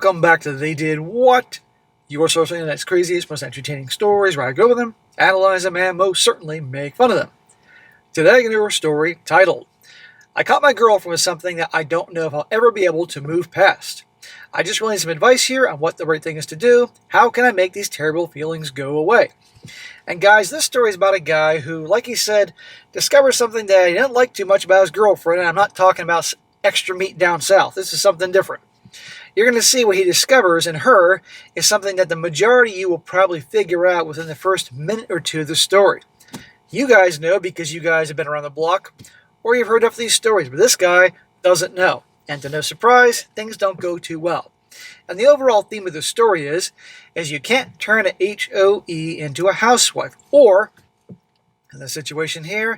Welcome back to They Did What? Your source for the internet's craziest, most entertaining stories, where I go over them, analyze them, and most certainly make fun of them. Today I'm going to do a story titled, I Caught My Girlfriend with Something That I Don't Know If I'll Ever Be Able to Move Past. I just really need some advice here on what the right thing is to do. How can I make these terrible feelings go away? And guys, this story is about a guy who, like he said, discovered something that he didn't like too much about his girlfriend, and I'm not talking about extra meat down south. This is something different. You're going to see what he discovers in her is something that the majority of you will probably figure out within the first minute or two of the story. You guys know because you guys have been around the block, or you've heard of these stories, but this guy doesn't know. And to no surprise, things don't go too well. And the overall theme of the story is you can't turn an HOE into a housewife, or, in the situation here,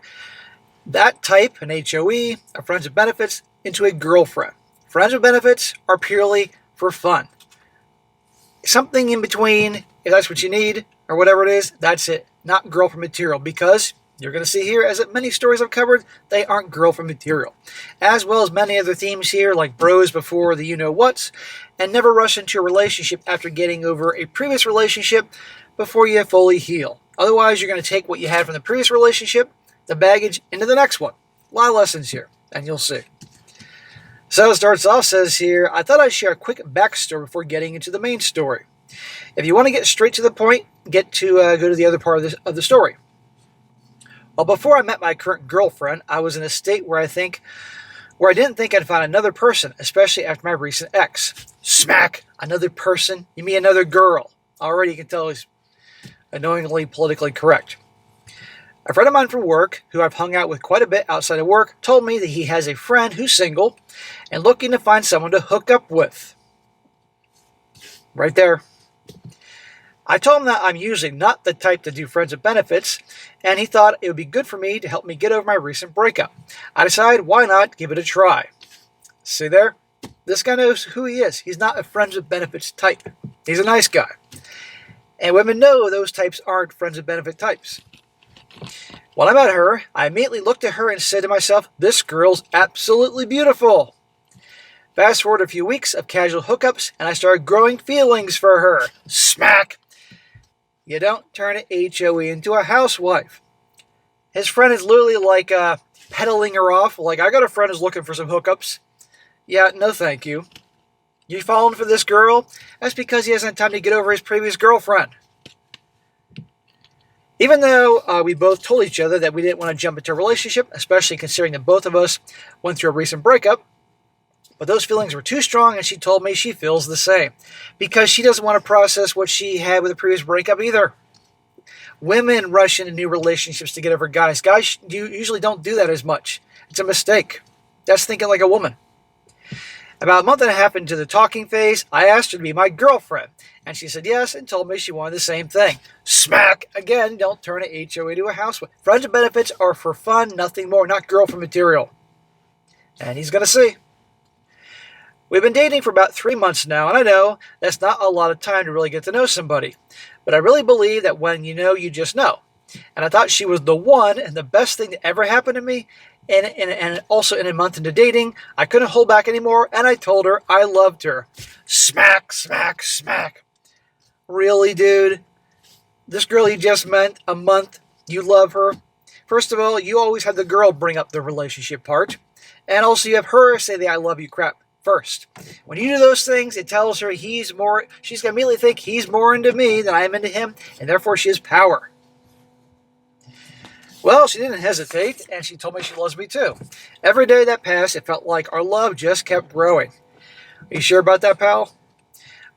that type, an HOE, a friends with benefits, into a girlfriend. Friends with benefits are purely for fun. Something in between, if that's what you need, or whatever it is, that's it. Not girlfriend material, because you're going to see here, as many stories I've covered, they aren't girlfriend material. As well as many other themes here, like bros before the you-know-whats, and never rush into a relationship after getting over a previous relationship before you fully heal. Otherwise, you're going to take what you had from the previous relationship, the baggage, into the next one. A lot of lessons here, and you'll see. So it starts off, says here, I thought I'd share a quick backstory before getting into the main story. If you want to get straight to the point, go to the other part of the story. Well, before I met my current girlfriend, I was in a state where I didn't think I'd find another person, especially after my recent ex. Smack! Another person? You mean another girl? Already you can tell he's annoyingly politically correct. A friend of mine from work, who I've hung out with quite a bit outside of work, told me that he has a friend who's single and looking to find someone to hook up with. Right there. I told him that I'm usually not the type to do friends with benefits, and he thought it would be good for me to help me get over my recent breakup. I decided, why not give it a try? See there? This guy knows who he is. He's not a friends with benefits type. He's a nice guy. And women know those types aren't friends with benefit types. When I met her, I immediately looked at her and said to myself, this girl's absolutely beautiful. Fast forward a few weeks of casual hookups, and I started growing feelings for her. Smack! You don't turn an HOE into a housewife. His friend is literally like peddling her off. Like, I got a friend who's looking for some hookups. Yeah, no thank you. You falling for this girl? That's because he hasn't had time to get over his previous girlfriend. Even though we both told each other that we didn't want to jump into a relationship, especially considering that both of us went through a recent breakup, but those feelings were too strong, and she told me she feels the same. Because she doesn't want to process what she had with a previous breakup either. Women rush into new relationships to get over guys. Guys usually don't do that as much. It's a mistake. That's thinking like a woman. About a month and a half into the talking phase, I asked her to be my girlfriend. And she said yes and told me she wanted the same thing. Smack! Again, don't turn an HOA to a housewife. Friends with benefits are for fun, nothing more, not girlfriend material. And he's going to see. We've been dating for about 3 months now, and I know that's not a lot of time to really get to know somebody. But I really believe that when you know, you just know. And I thought she was the one and the best thing that ever happened to me. And also in a month into dating, I couldn't hold back anymore, and I told her I loved her. Smack, smack, smack. Really, dude? This girl you just met a month, you love her? First of all, you always have the girl bring up the relationship part. And also you have her say the I love you crap first. When you do those things, it tells her she's going to immediately think he's more into me than I am into him, and therefore she has power. Well, she didn't hesitate, and she told me she loves me too. Every day that passed, it felt like our love just kept growing. Are you sure about that, pal?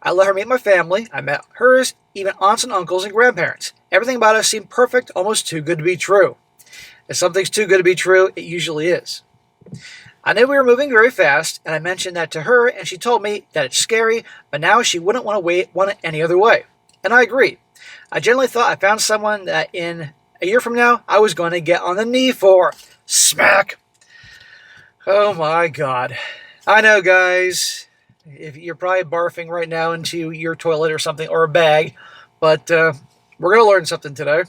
I let her meet my family. I met hers, even aunts and uncles and grandparents. Everything about us seemed perfect, almost too good to be true. If something's too good to be true, it usually is. I knew we were moving very fast, and I mentioned that to her, and she told me that it's scary, but now she wouldn't want it any other way. And I agreed. I generally thought I found someone that in a year from now, I was going to get on the knee for. Smack! Oh my God. I know, guys. If you're probably barfing right now into your toilet or something, or a bag, but we're going to learn something today.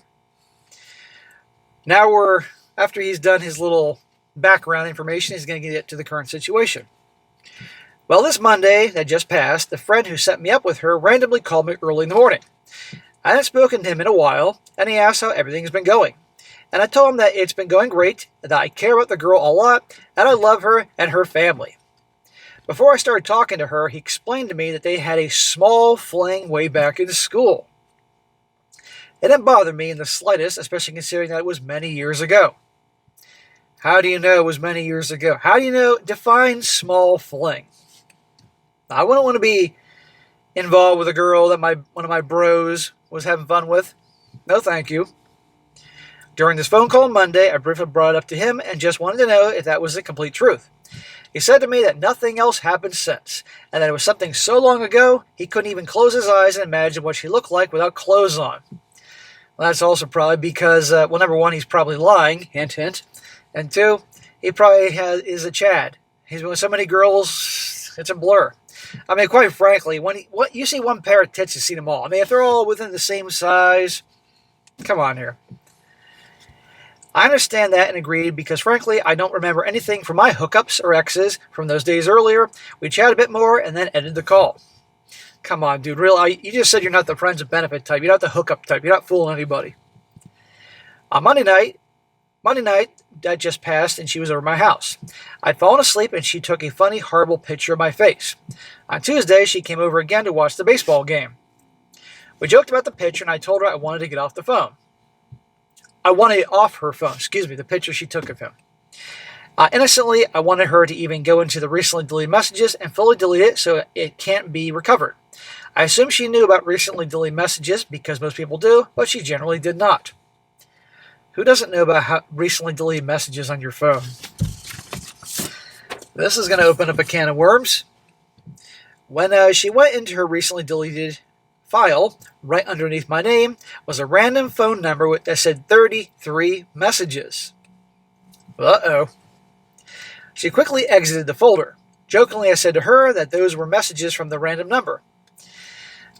Now after he's done his little background information, he's going to get to the current situation. Well, this Monday that just passed, the friend who set me up with her randomly called me early in the morning. I hadn't spoken to him in a while, and he asked how everything's been going. And I told him that it's been going great, and that I care about the girl a lot, and I love her and her family. Before I started talking to her, he explained to me that they had a small fling way back in school. It didn't bother me in the slightest, especially considering that it was many years ago. How do you know it was many years ago? How do you know? Define small fling. I wouldn't want to be involved with a girl that one of my bros was having fun with. No, thank you. During this phone call on Monday, I briefly brought it up to him and just wanted to know if that was the complete truth. He said to me that nothing else happened since, and that it was something so long ago he couldn't even close his eyes and imagine what she looked like without clothes on. Well, that's also probably because, number one, he's probably lying, hint, hint, and two, he probably is a Chad. He's been with so many girls, it's a blur. I mean, quite frankly, when you see one pair of tits, you see them all. I mean, if they're all within the same size, come on here. I understand that and agreed because, frankly, I don't remember anything from my hookups or exes from those days earlier. We chatted a bit more and then ended the call. Come on, dude. Really, you just said you're not the friends with benefit type. You're not the hookup type. You're not fooling anybody. On Monday night that just passed, and she was over my house. I'd fallen asleep, and she took a funny, horrible picture of my face. On Tuesday, she came over again to watch the baseball game. We joked about the picture, and I told her I wanted to get off the phone. I wanted it off her phone, the picture she took of him. Innocently, I wanted her to even go into the recently deleted messages and fully delete it so it can't be recovered. I assume she knew about recently deleted messages because most people do, but she generally did not. Who doesn't know about recently deleted messages on your phone? This is going to open up a can of worms. When she went into her recently deleted file, right underneath my name was a random phone number that said 33 messages. Uh-oh. She quickly exited the folder. Jokingly, I said to her that those were messages from the random number.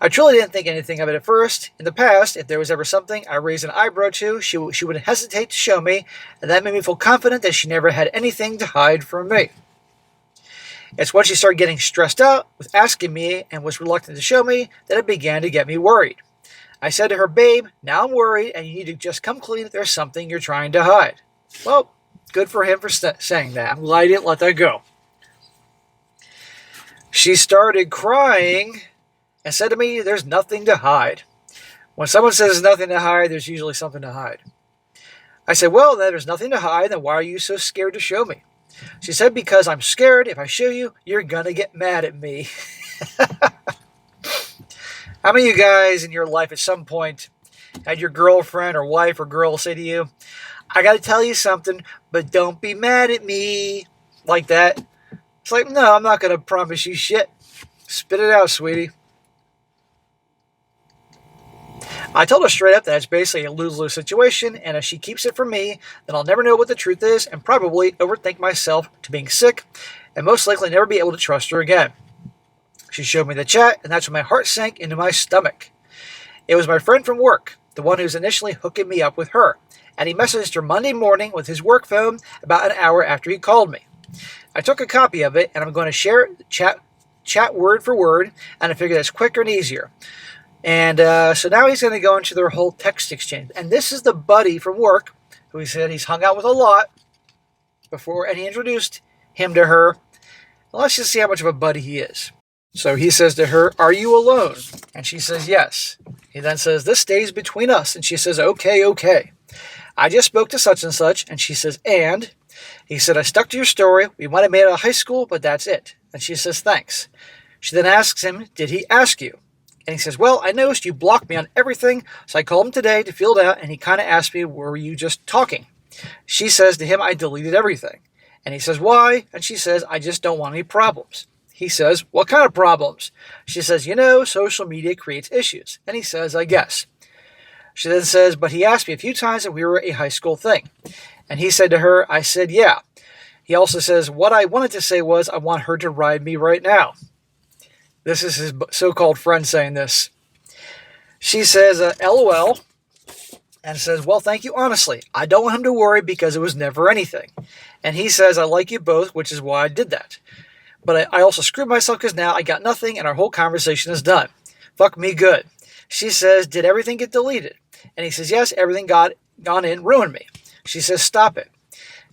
I truly didn't think anything of it at first. In the past, if there was ever something I raised an eyebrow to, she wouldn't hesitate to show me, and that made me feel confident that she never had anything to hide from me. It's when she started getting stressed out with asking me and was reluctant to show me that it began to get me worried. I said to her, "Babe, now I'm worried and you need to just come clean if there's something you're trying to hide." Well, good for him for saying that. I'm glad I didn't let that go. She started crying and said to me, "There's nothing to hide." When someone says there's nothing to hide, there's usually something to hide. I said, "Well, then there's nothing to hide, then why are you so scared to show me?" She said, "Because I'm scared if I show you, you're going to get mad at me." How many of you guys in your life at some point had your girlfriend or wife or girl say to you, "I got to tell you something, but don't be mad at me," like that? It's like, no, I'm not going to promise you shit. Spit it out, sweetie. I told her straight up that it's basically a lose-lose situation, and if she keeps it from me, then I'll never know what the truth is and probably overthink myself to being sick and most likely never be able to trust her again. She showed me the chat, and that's when my heart sank into my stomach. It was my friend from work, the one who's initially hooking me up with her, and he messaged her Monday morning with his work phone about an hour after he called me. I took a copy of it, and I'm going to share chat word for word, and I figure that's quicker and easier. And so now he's going to go into their whole text exchange. And this is the buddy from work who he said he's hung out with a lot before, and he introduced him to her. Well, let's just see how much of a buddy he is. So he says to her, "Are you alone?" And she says, "Yes." He then says, "This stays between us." And she says, Okay. "I just spoke to such and such." And she says, "And?" He said, "I stuck to your story. We might have made it out of high school, but that's it." And she says, "Thanks." She then asks him, "Did he ask you?" And he says, "Well, I noticed you blocked me on everything, so I called him today to feel it out, and he kind of asked me, were you just talking?" She says to him, "I deleted everything." And he says, "Why?" And she says, "I just don't want any problems." He says, "What kind of problems?" She says, "Social media creates issues." And he says, "I guess." She then says, "But he asked me a few times if we were a high school thing." And he said to her, "I said, yeah." He also says, "What I wanted to say was I want her to ride me right now." This is his so-called friend saying this. She says, LOL, and says, "Well, thank you, honestly. I don't want him to worry because it was never anything." And he says, "I like you both, which is why I did that. But I also screwed myself because now I got nothing and our whole conversation is done. Fuck me good. She says, did everything get deleted? And he says, yes, everything gone in, ruined me. She says, stop it.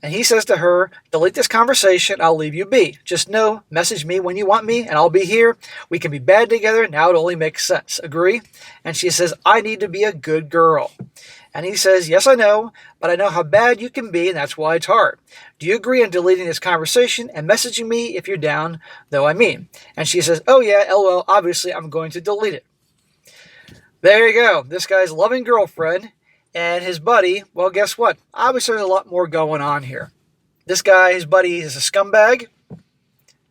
And he says to her, delete this conversation, I'll leave you be. Just know, message me when you want me, and I'll be here. We can be bad together, now it only makes sense. Agree? And she says, I need to be a good girl. And he says, yes, I know, but I know how bad you can be, and that's why it's hard. Do you agree on deleting this conversation and messaging me if you're down, though I mean? And she says, oh yeah, lol, obviously I'm going to delete it. There you go. This guy's loving girlfriend and his buddy, well, guess what? Obviously, there's a lot more going on here. This guy, his buddy, is a scumbag,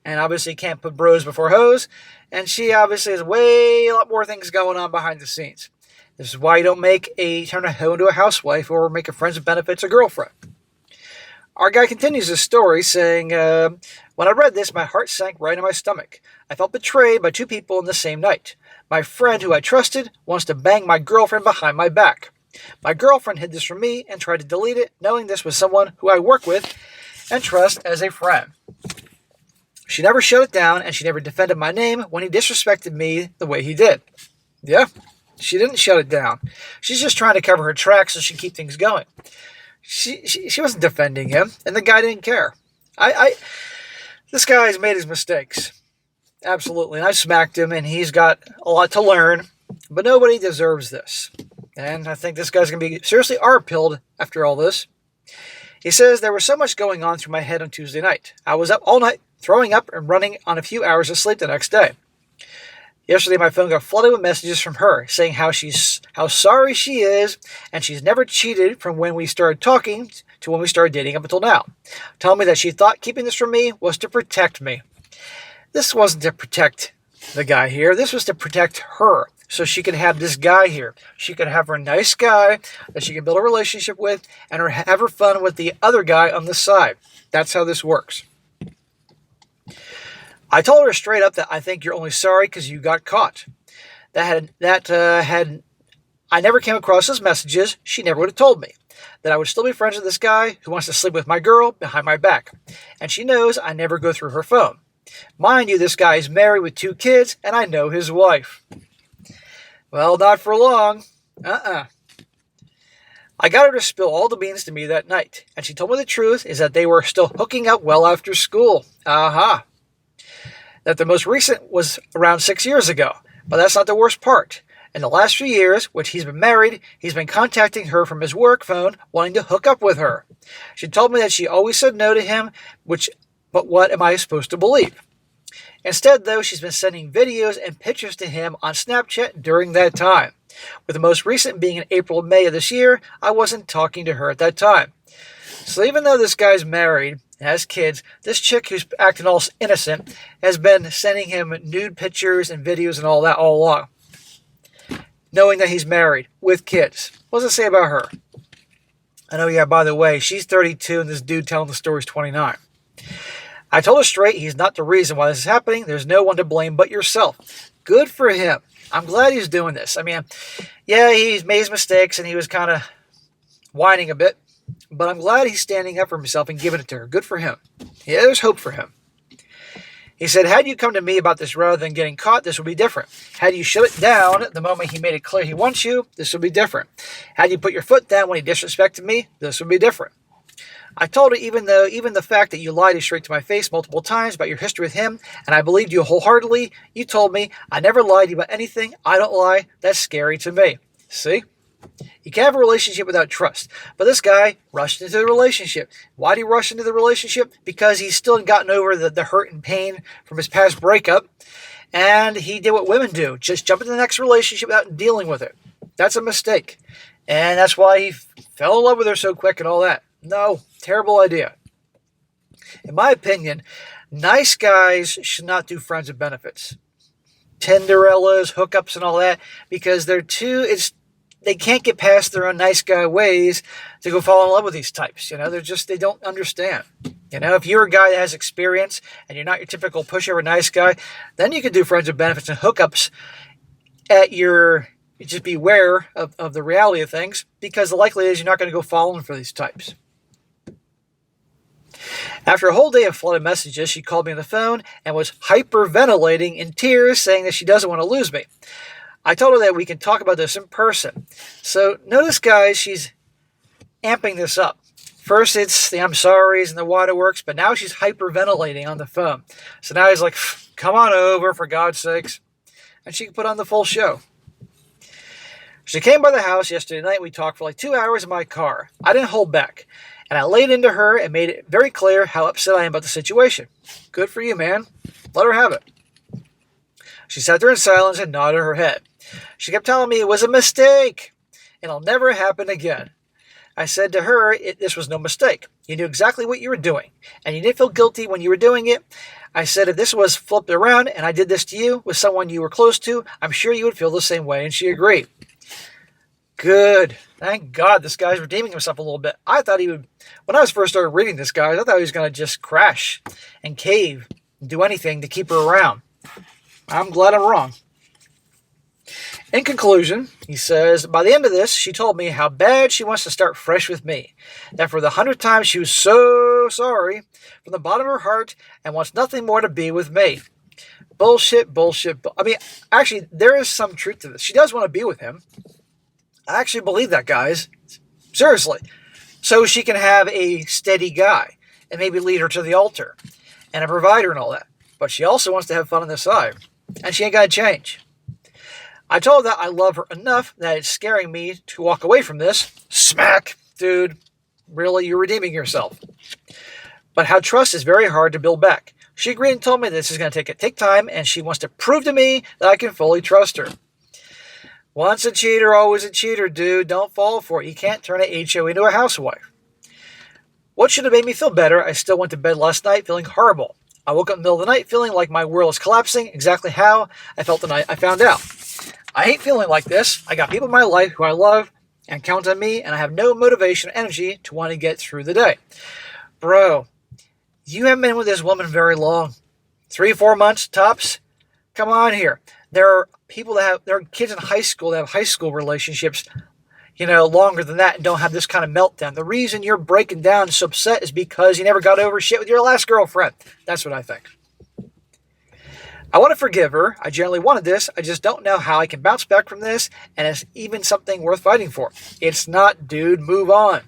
and obviously can't put bros before hoes, and she obviously has a lot more things going on behind the scenes. This is why you don't turn a hoe into a housewife or make a friends with benefits a girlfriend. Our guy continues his story saying, when I read this, my heart sank right in my stomach. I felt betrayed by two people in the same night. My friend, who I trusted, wants to bang my girlfriend behind my back. My girlfriend hid this from me and tried to delete it, knowing this was someone who I work with and trust as a friend. She never shut it down, and she never defended my name when he disrespected me the way he did. Yeah, she didn't shut it down. She's just trying to cover her tracks so she can keep things going. She wasn't defending him, and the guy didn't care. This guy's made his mistakes. Absolutely. And I smacked him, and he's got a lot to learn, but nobody deserves this. And I think this guy's going to be seriously R-pilled after all this. He says, there was so much going on through my head on Tuesday night. I was up all night, throwing up and running on a few hours of sleep the next day. Yesterday, my phone got flooded with messages from her saying how sorry she is, and she's never cheated from when we started talking to when we started dating up until now. Telling me that she thought keeping this from me was to protect me. This wasn't to protect the guy here. This was to protect her. So she could have this guy here. She could have her nice guy that she can build a relationship with and have her fun with the other guy on the side. That's how this works. I told her straight up that I think you're only sorry because you got caught. I never came across those messages, she never would have told me. That I would still be friends with this guy who wants to sleep with my girl behind my back. And she knows I never go through her phone. Mind you, this guy is married with 2 kids, and I know his wife. Well, not for long. I got her to spill all the beans to me that night, and she told me the truth is that they were still hooking up well after school. That the most recent was around 6 years ago, but that's not the worst part. In the last few years, which he's been married, he's been contacting her from his work phone, wanting to hook up with her. She told me that she always said no to him, but what am I supposed to believe? Instead, though, she's been sending videos and pictures to him on Snapchat during that time. With the most recent being in April and May of this year, I wasn't talking to her at that time. So even though this guy's married and has kids, this chick who's acting all innocent has been sending him nude pictures and videos and all that all along. Knowing that he's married with kids. What does it say about her? I know, yeah, by the way, she's 32 and this dude telling the story is 29. I told her straight he's not the reason why this is happening. There's no one to blame but yourself. Good for him. I'm glad he's doing this. I mean, yeah, he's made his mistakes and he was kind of whining a bit. But I'm glad he's standing up for himself and giving it to her. Good for him. Yeah, there's hope for him. He said, had you come to me about this rather than getting caught, this would be different. Had you shut it down the moment he made it clear he wants you, this would be different. Had you put your foot down when he disrespected me, this would be different. I told her even the fact that you lied straight to my face multiple times about your history with him, and I believed you wholeheartedly, you told me, I never lied to you about anything, I don't lie, that's scary to me. See? You can't have a relationship without trust. But this guy rushed into the relationship. Why did he rush into the relationship? Because he's still gotten over the hurt and pain from his past breakup, and he did what women do, just jump into the next relationship without dealing with it. That's a mistake. And that's why he fell in love with her so quick and all that. No, terrible idea. In my opinion, nice guys should not do friends with benefits. Tinderellas, hookups, and all that, because they can't get past their own nice guy ways to go fall in love with these types. You know, they don't understand. You know, if you're a guy that has experience and you're not your typical pushover nice guy, then you can do friends with benefits and hookups just be aware of the reality of things, because the likelihood is you're not going to go falling for these types. After a whole day of flooded messages, she called me on the phone and was hyperventilating in tears, saying that she doesn't want to lose me. I told her that we can talk about this in person. So notice, guys, she's amping this up. First, it's the I'm sorry's and the waterworks, but now she's hyperventilating on the phone. So now he's like, come on over, for God's sakes. And she can put on the full show. She came by the house yesterday night. We talked for like 2 hours in my car. I didn't hold back. And I laid into her and made it very clear how upset I am about the situation. Good for you, man. Let her have it. She sat there in silence and nodded her head. She kept telling me it was a mistake and it'll never happen again. I said to her, this was no mistake. You knew exactly what you were doing, and you didn't feel guilty when you were doing it. I said, if this was flipped around and I did this to you with someone you were close to, I'm sure you would feel the same way, and she agreed. Good. Thank God this guy's redeeming himself a little bit. I thought he would, when I first started reading this guy, I thought he was going to just crash and cave and do anything to keep her around. I'm glad I'm wrong. In conclusion, he says, by the end of this, she told me how bad she wants to start fresh with me. That for the 100th time, she was so sorry from the bottom of her heart and wants nothing more to be with me. Bullshit. I mean, actually, there is some truth to this. She does want to be with him. I actually believe that, guys. Seriously. So she can have a steady guy and maybe lead her to the altar and a provider and all that. But she also wants to have fun on the side. And she ain't got to change. I told her that I love her enough that it's scaring me to walk away from this. Smack! Dude, really, you're redeeming yourself. But how trust is very hard to build back. She agreed and told me this is going to take time, and she wants to prove to me that I can fully trust her. Once a cheater, always a cheater, dude. Don't fall for it. You can't turn an HO into a housewife. What should have made me feel better? I still went to bed last night feeling horrible. I woke up in the middle of the night feeling like my world is collapsing, exactly how I felt the night I found out. I hate feeling like this. I got people in my life who I love and count on me, and I have no motivation or energy to want to get through the day. Bro, you haven't been with this woman very long. 3-4 months, tops. Come on here. There are people there are kids in high school that have high school relationships, longer than that and don't have this kind of meltdown. The reason you're breaking down so upset is because you never got over shit with your last girlfriend. That's what I think. I want to forgive her. I generally wanted this. I just don't know how I can bounce back from this, and it's even something worth fighting for. It's not, dude. Move on.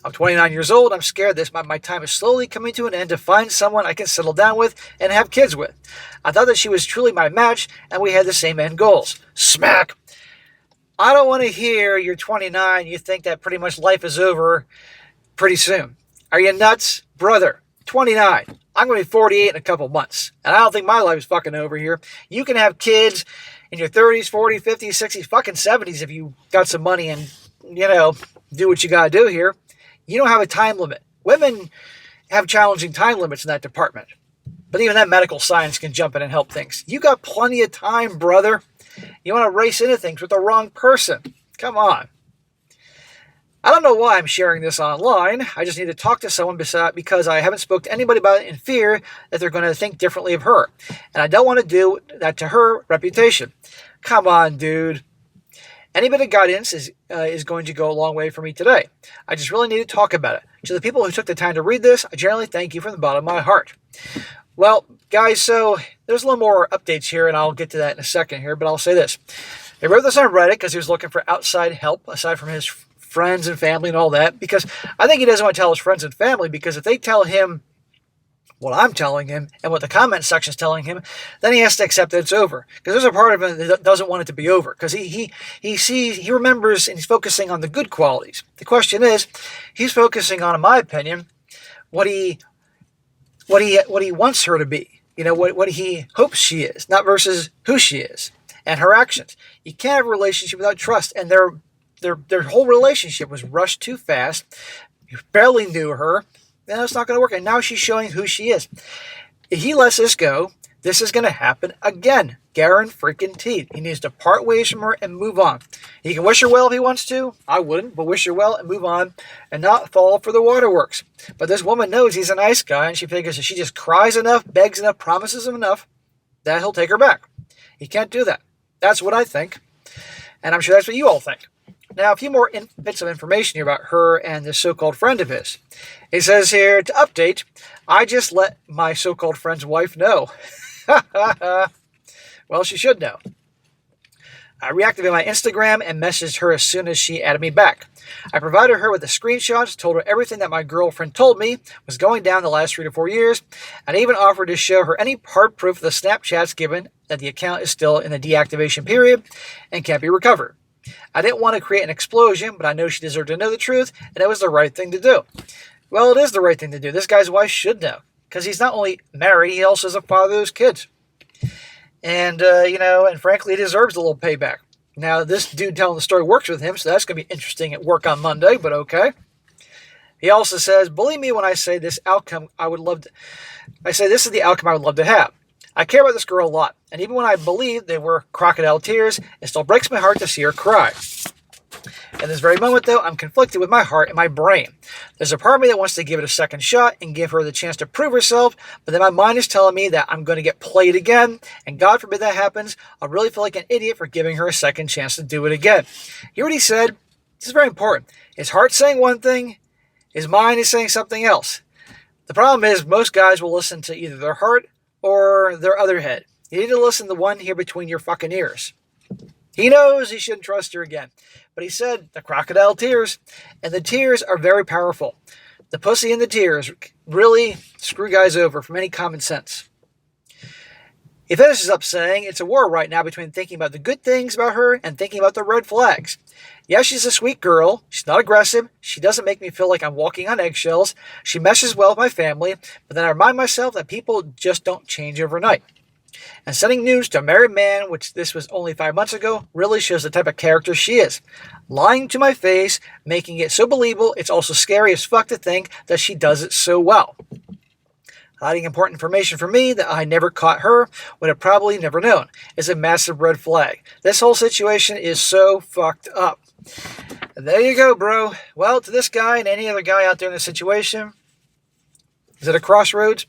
I'm 29 years old. I'm scared this my time is slowly coming to an end to find someone I can settle down with and have kids with. I thought that she was truly my match, and we had the same end goals. Smack! I don't want to hear you're 29. You think that pretty much life is over pretty soon. Are you nuts? Brother, 29. I'm going to be 48 in a couple months, and I don't think my life is fucking over here. You can have kids in your 30s, 40s, 50s, 60s, fucking 70s if you got some money and, do what you got to do here. You don't have a time limit. Women have challenging time limits in that department, but even that medical science can jump in and help things. You got plenty of time, brother. You want to race into things with the wrong person. Come on. I don't know why I'm sharing this online. I just need to talk to someone because I haven't spoke to anybody about it in fear that they're going to think differently of her. And I don't want to do that to her reputation. Come on, dude. Any bit of guidance is going to go a long way for me today. I just really need to talk about it. To the people who took the time to read this, I generally thank you from the bottom of my heart. Well, guys, so there's a little more updates here, and I'll get to that in a second here, but I'll say this. He wrote this on Reddit because he was looking for outside help, aside from his friends and family and all that, because I think he doesn't want to tell his friends and family, because if they tell him what I'm telling him and what the comment section is telling him, then he has to accept that it's over. Because there's a part of him that doesn't want it to be over, because he remembers and he's focusing on the good qualities. The question is, he's focusing on, in my opinion, what he wants her to be. What he hopes she is, not versus who she is and her actions. You can't have a relationship without trust, and their whole relationship was rushed too fast. You barely knew her. Then it's not going to work. And now she's showing who she is. If he lets this go, this is going to happen again. Guaranteed. He needs to part ways from her and move on. He can wish her well if he wants to. I wouldn't, but wish her well and move on and not fall for the waterworks. But this woman knows he's a nice guy, and she figures if she just cries enough, begs enough, promises him enough, that he'll take her back. He can't do that. That's what I think. And I'm sure that's what you all think. Now, a few more bits of information here about her and this so-called friend of his. It says here, to update, I just let my so-called friend's wife know. Well, she should know. I reactivated my Instagram and messaged her as soon as she added me back. I provided her with the screenshots, told her everything that my girlfriend told me was going down the last 3 to 4 years, and even offered to show her any hard proof of the Snapchats given that the account is still in the deactivation period and can't be recovered. I didn't want to create an explosion, but I know she deserved to know the truth, and it was the right thing to do. Well, it is the right thing to do. This guy's wife should know, because he's not only married, he also is a father of those kids. And, and frankly, he deserves a little payback. Now, this dude telling the story works with him, so that's going to be interesting at work on Monday, but okay. He also says, believe me when I say this outcome I say this is the outcome I would love to have. I care about this girl a lot, and even when I believe they were crocodile tears, it still breaks my heart to see her cry. In this very moment, though, I'm conflicted with my heart and my brain. There's a part of me that wants to give it a second shot and give her the chance to prove herself, but then my mind is telling me that I'm going to get played again, and God forbid that happens, I'll really feel like an idiot for giving her a second chance to do it again. Hear what he said? This is very important. His heart's saying one thing, his mind is saying something else. The problem is most guys will listen to either their heart or their other head. You need to listen to the one here between your fucking ears. He knows he shouldn't trust her again. But he said the crocodile tears. And the tears are very powerful. The pussy and the tears really screw guys over from any common sense. He finishes up saying it's a war right now between thinking about the good things about her and thinking about the red flags. Yes, she's a sweet girl. She's not aggressive. She doesn't make me feel like I'm walking on eggshells. She meshes well with my family. But then I remind myself that people just don't change overnight. And sending news to a married man, which this was only 5 months ago, really shows the type of character she is. Lying to my face, making it so believable, it's also scary as fuck to think that she does it so well. Hiding important information from me that I never caught her, would have probably never known, is a massive red flag. This whole situation is so fucked up. And there you go, bro. Well, to this guy and any other guy out there in this situation, is it a crossroads?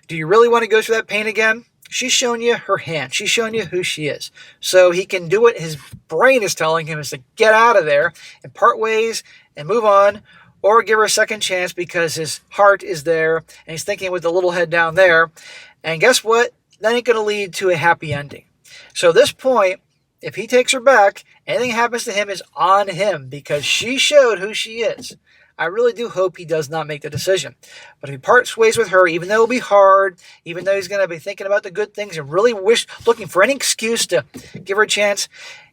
Do you really want to go through that pain again? She's shown you her hand. She's shown you who she is. So he can do what his brain is telling him is to get out of there and part ways and move on, or give her a second chance because his heart is there and he's thinking with the little head down there. And guess what? That ain't going to lead to a happy ending. So at this point, if he takes her back, anything happens to him is on him because she showed who she is. I really do hope he does not make the decision. But if he parts ways with her, even though it'll be hard, even though he's going to be thinking about the good things and really looking for any excuse to give her a chance,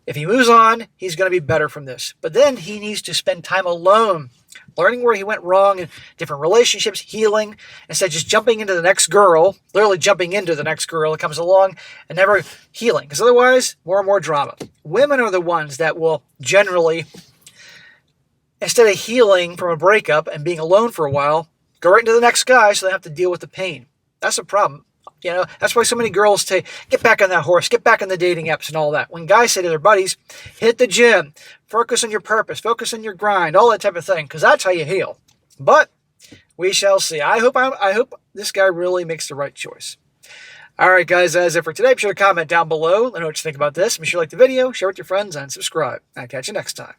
if he moves on, he's going to be better from this. But then he needs to spend time alone, learning where he went wrong in different relationships, healing, instead of just jumping into the next girl, literally jumping into the next girl that comes along and never healing. Because otherwise, more and more drama. Women are the ones that will generally, instead of healing from a breakup and being alone for a while, go right into the next guy so they have to deal with the pain. That's a problem. That's why so many girls say, get back on that horse, get back on the dating apps and all that. When guys say to their buddies, hit the gym, focus on your purpose, focus on your grind, all that type of thing, because that's how you heal. But we shall see. I hope this guy really makes the right choice. All right, guys, that's it for today. Be sure to comment down below. Let me know what you think about this. Be sure to like the video, share with your friends, and subscribe. I'll catch you next time.